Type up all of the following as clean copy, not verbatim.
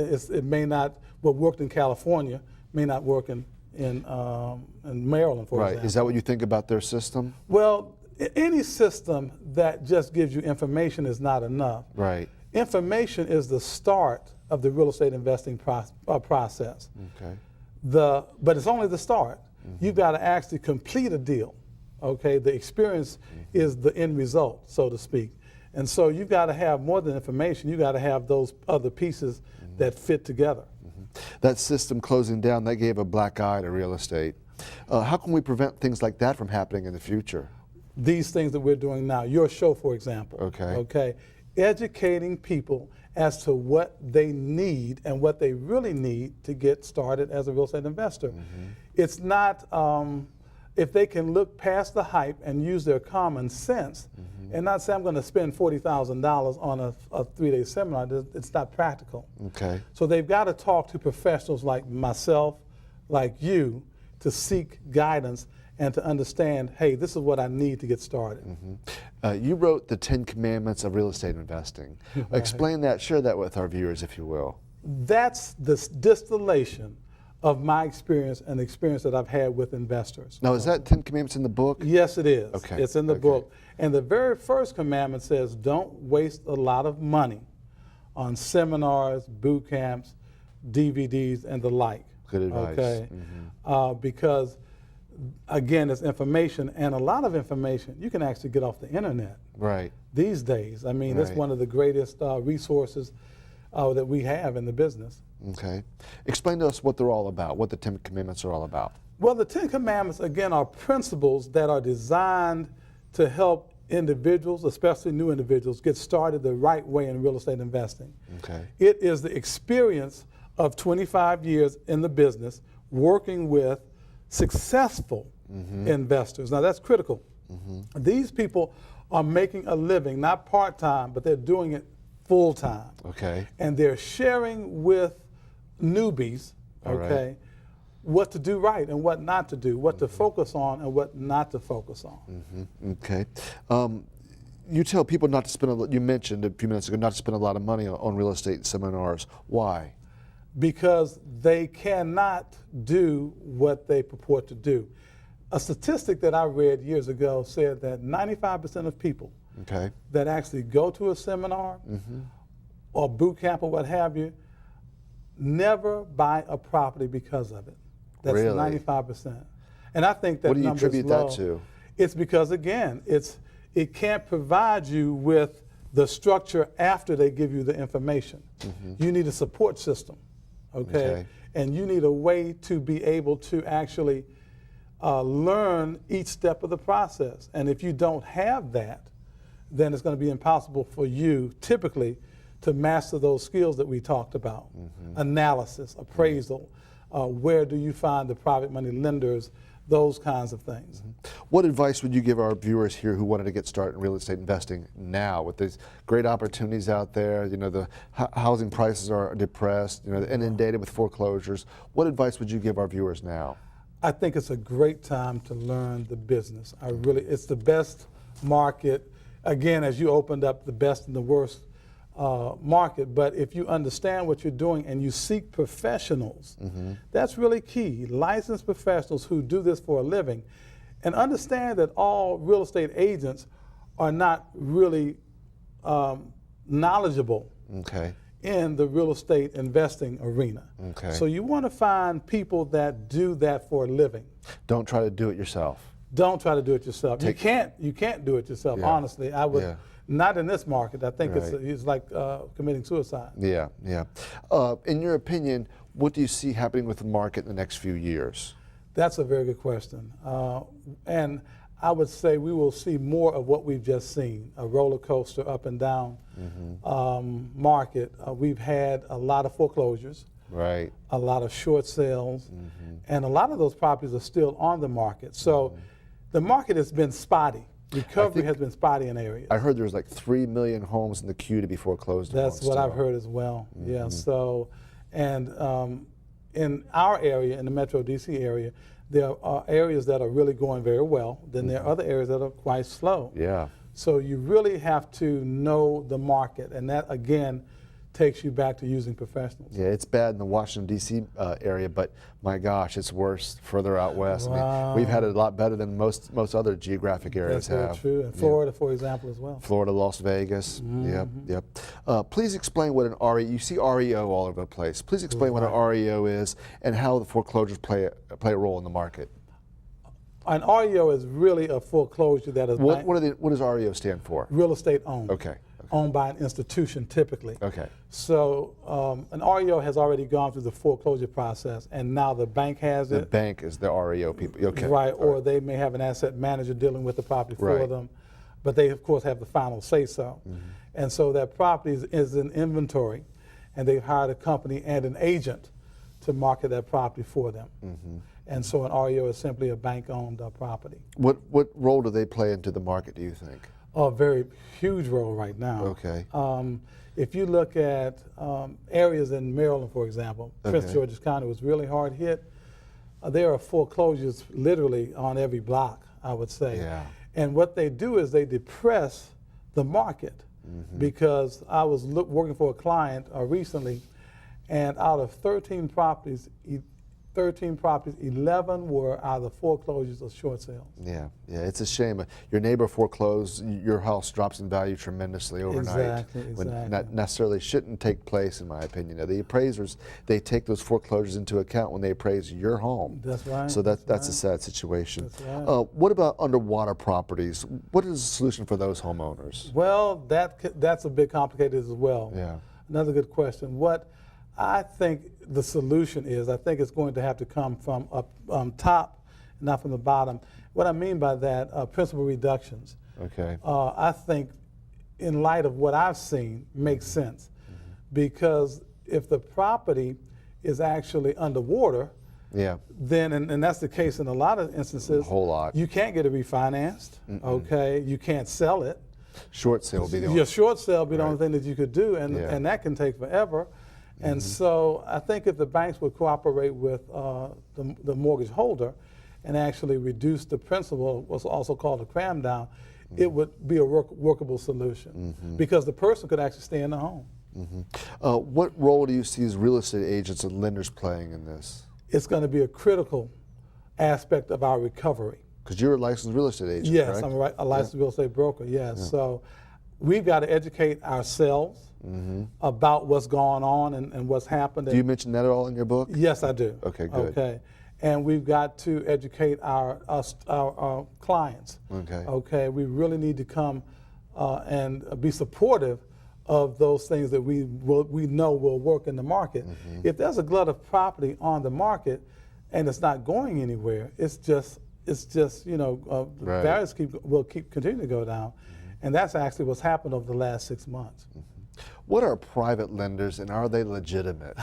it may not, what worked in California may not work in Maryland, for example. Right. Is that what you think about their system? Well, any system that just gives you information is not enough. Right. Information is the start of the real estate investing process. Okay. But it's only the start. You've got to actually complete a deal. Okay, the experience is the end result, so to speak. And so you've got to have more than information. You've got to have those other pieces that fit together. That system closing down, that gave a black eye to real estate. How can we prevent things like that from happening in the future? These things that we're doing now, your show, for example. Okay. Okay, educating people as to what they need and what they really need to get started as a real estate investor. It's not, if they can look past the hype and use their common sense and not say, I'm going to spend $40,000 on a 3-day seminar, it's not practical. Okay. So they've got to talk to professionals like myself, like you, to seek guidance and to understand, hey, this is what I need to get started. You wrote the 10 Commandments of Real Estate Investing. Explain that, share that with our viewers, if you will. That's the distillation of my experience and the experience that I've had with investors. Now, is that 10 Commandments in the book? Yes, it is. Okay. It's in the book. And the very first commandment says, don't waste a lot of money on seminars, boot camps, DVDs, and the like. Good advice. Okay. Because, again, it's information, and a lot of information you can actually get off the internet. Right. These days. I mean, it's one of the greatest resources that we have in the business. Okay. Explain to us what they're all about, what the 10 Commandments are all about. Well, the 10 Commandments, again, are principles that are designed to help individuals, especially new individuals, get started the right way in real estate investing. Okay. It is the experience of 25 years in the business working with successful investors. Now, that's critical. These people are making a living, not part-time, but they're doing it full-time. Okay. And they're sharing with newbies, okay, what to do right and what not to do, what to focus on and what not to focus on. Okay. You tell people not to spend, you mentioned a few minutes ago, not to spend a lot of money on real estate seminars. Why? Because they cannot do what they purport to do. A statistic that I read years ago said that 95% of people that actually go to a seminar or boot camp or what have you never buy a property because of it. That's really? 95%. And I think that what do you number attribute is low. that to? It's because, again, it can't provide you with the structure after they give you the information. You need a support system, okay? And you need a way to be able to actually learn each step of the process. And if you don't have that, then it's going to be impossible for you, typically, to master those skills that we talked about. Analysis, appraisal, where do you find the private money lenders, those kinds of things. What advice would you give our viewers here who wanted to get started in real estate investing now with these great opportunities out there? You know, the housing prices are depressed, you know, inundated with foreclosures. What advice would you give our viewers now? I think it's a great time to learn the business. It's the best market. Again, as you opened up, the best and the worst market, but if you understand what you're doing and you seek professionals, that's really key. Licensed professionals who do this for a living, and understand that all real estate agents are not really knowledgeable in the real estate investing arena. So you want to find people that do that for a living. Don't try to do it yourself. Don't try to do it yourself. You can't do it yourself. Honestly, I would. Not in this market. I think it's like committing suicide. In your opinion, what do you see happening with the market in the next few years? That's a very good question. And I would say we will see more of what we've just seen, a roller coaster up and down market. We've had a lot of foreclosures, a lot of short sales, and a lot of those properties are still on the market. So the market has been spotty. Recovery has been spotty in areas. I heard there was like 3 million homes in the queue to be foreclosed. That's what I've heard as well. Yeah. So, and in our area, in the Metro DC area, there are areas that are really going very well. Then there are other areas that are quite slow. So you really have to know the market, and that again takes you back to using professionals. Yeah, it's bad in the Washington, D.C. Area, but my gosh, it's worse further out west. Wow. I mean, we've had it a lot better than most other geographic areas That's have. very true. And Florida, for example, as well. Florida, Las Vegas. Yep. Please explain what an REO. You see REO all over the place. Please explain what an REO is and how the foreclosures play a role in the market. An REO is really a foreclosure that is What does REO stand for? real estate owned. Okay. Owned by an institution typically. Okay. So an REO has already gone through the foreclosure process, and now the bank has it. The bank is the REO people. Okay. Right, or they may have an asset manager dealing with the property for them, but they of course have the final say so. And so that property is in inventory, and they've hired a company and an agent to market that property for them. And so an REO is simply a bank-owned property. What role do they play into the market, do you think? A very huge role right now. Okay. If you look at areas in Maryland, for example, Prince George's County was really hard hit. There are foreclosures literally on every block, I would say. Yeah. And what they do is they depress the market, because I was working for a client recently, and out of 13 properties, 11 were either foreclosures or short sales. Yeah, it's a shame. Your neighbor foreclosed, your house drops in value tremendously overnight. Exactly. When that necessarily shouldn't take place, in my opinion. Now, the appraisers, they take those foreclosures into account when they appraise your home. That's right. So that's a sad situation. That's right. What about underwater properties? What is the solution for those homeowners? Well, that's a bit complicated as well. Yeah. Another good question. What I think the solution is, I think it's going to have to come from up top, not from the bottom. What I mean by that, principal reductions. Okay. I think, in light of what I've seen, makes sense, because if the property is actually underwater, then, and that's the case in a lot of instances, A whole lot. you can't get it refinanced. Okay, you can't sell it. Short sale will be the only. Your short sale will be the only thing that you could do, and that can take forever. And so I think if the banks would cooperate with the mortgage holder and actually reduce the principal, what's also called a cram down, it would be a workable solution, because the person could actually stay in the home. What role do you see as real estate agents and lenders playing in this? It's going to be a critical aspect of our recovery. Because you're a licensed real estate agent, Yes, correct? I'm a licensed real estate broker, yes. So we've got to educate ourselves about what's going on and what's happened. Do you mention that at all in your book? Yes, I do. Okay, good. Okay, and we've got to educate our clients. Okay. Okay, we really need to come and be supportive of those things that we know will work in the market. If there's a glut of property on the market and it's not going anywhere, it's just values will continue to go down, and that's actually what's happened over the last 6 months. What are private lenders, and are they legitimate?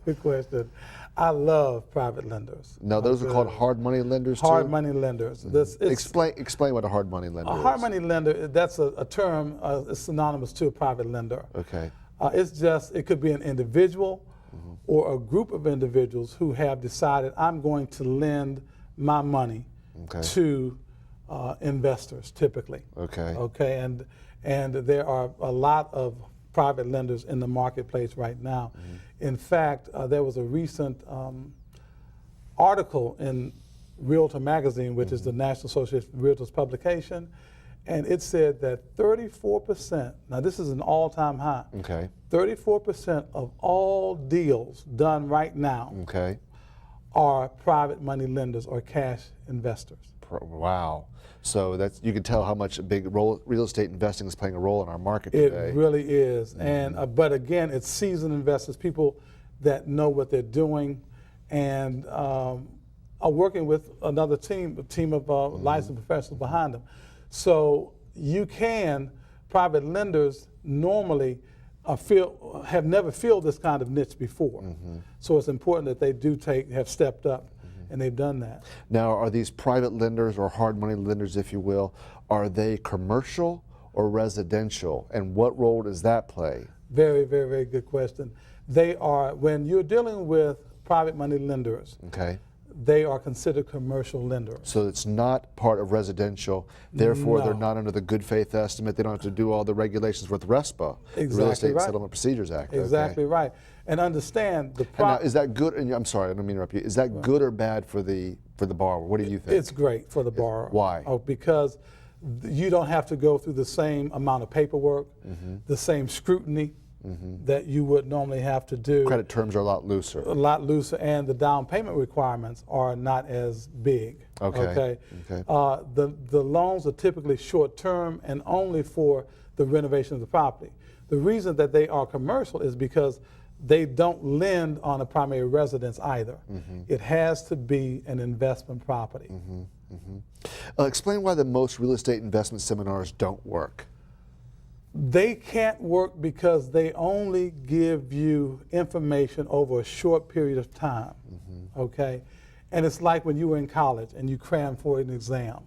Good question. I love private lenders. No, those are called hard money lenders too? Hard money lenders. Explain what a hard money lender is. A hard money lender, that's a term synonymous to a private lender. Okay. It could be an individual or a group of individuals who have decided, I'm going to lend my money to investors, typically. Okay. Okay, and there are a lot of private lenders in the marketplace right now. In fact, there was a recent article in Realtor Magazine, which is the National Association of Realtors publication, and it said that 34%, now this is an all-time high, 34% of all deals done right now are private money lenders or cash investors. Wow. So you can tell how much a big role real estate investing is playing a role in our market today. It really is. And but again, it's seasoned investors, people that know what they're doing, and are working with another team, a team of licensed professionals behind them. So private lenders normally have never filled this kind of niche before. So it's important that they have stepped up. And they've done that. Now, are these private lenders, or hard money lenders, if you will, are they commercial or residential? And what role does that play? Very, very, very good question. They are, when you're dealing with private money lenders, they are considered commercial lenders. So it's not part of residential, therefore No. they're not under the good faith estimate. They don't have to do all the regulations with RESPA, the Real Exactly Estate right. Settlement Procedures Act. Exactly Okay. right. And understand the And now, problem. is that good? And I'm sorry, I don't mean to interrupt you. Is that good or bad for the borrower? What do you think? It's great for the borrower. Why? Oh, because you don't have to go through the same amount of paperwork, the same scrutiny that you would normally have to do. Credit terms are a lot looser. A lot looser, and the down payment requirements are not as big. Okay. The loans are typically short term and only for the renovation of the property. The reason that they are commercial is because they don't lend on a primary residence either. It has to be an investment property. Explain why the most real estate investment seminars don't work. They can't work because they only give you information over a short period of time, okay? And it's like when you were in college and you crammed for an exam.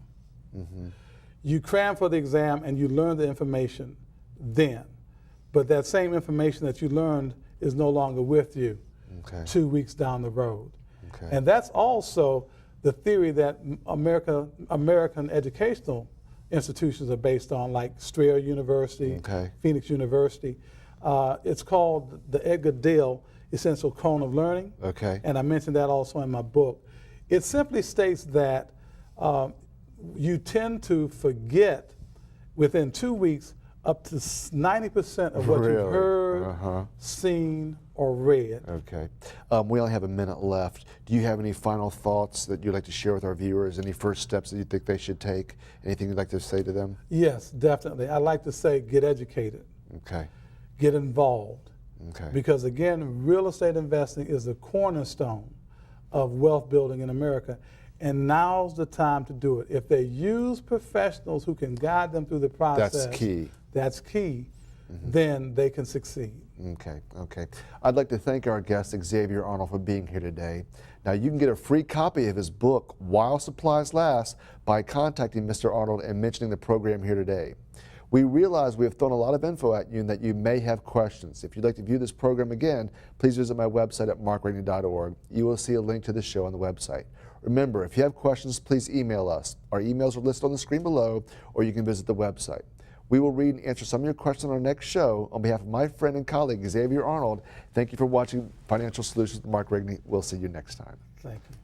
You cram for the exam and you learn the information then, but that same information that you learned is no longer with you 2 weeks down the road. And that's also the theory that American educational institutions are based on, like Strayer University, Phoenix University. It's called the Edgar Dale Essential Cone of Learning, and I mentioned that also in my book. It simply states that you tend to forget within 2 weeks up to 90% of what you've heard, seen, or read. Okay. We only have a minute left. Do you have any final thoughts that you'd like to share with our viewers? Any first steps that you think they should take? Anything you'd like to say to them? Yes, definitely. I like to say get educated. Get involved. Because again, real estate investing is the cornerstone of wealth building in America. And now's the time to do it. If they use professionals who can guide them through the process, that's key, then they can succeed. Okay. I'd like to thank our guest, Xavier Arnold, for being here today. Now, you can get a free copy of his book, While Supplies Last, by contacting Mr. Arnold and mentioning the program here today. We realize we have thrown a lot of info at you and that you may have questions. If you'd like to view this program again, please visit my website at markrainey.org. You will see a link to the show on the website. Remember, if you have questions, please email us. Our emails are listed on the screen below, or you can visit the website. We will read and answer some of your questions on our next show. On behalf of my friend and colleague, Xavier Arnold, thank you for watching Financial Solutions with Mark Rigney. We'll see you next time. Thank you.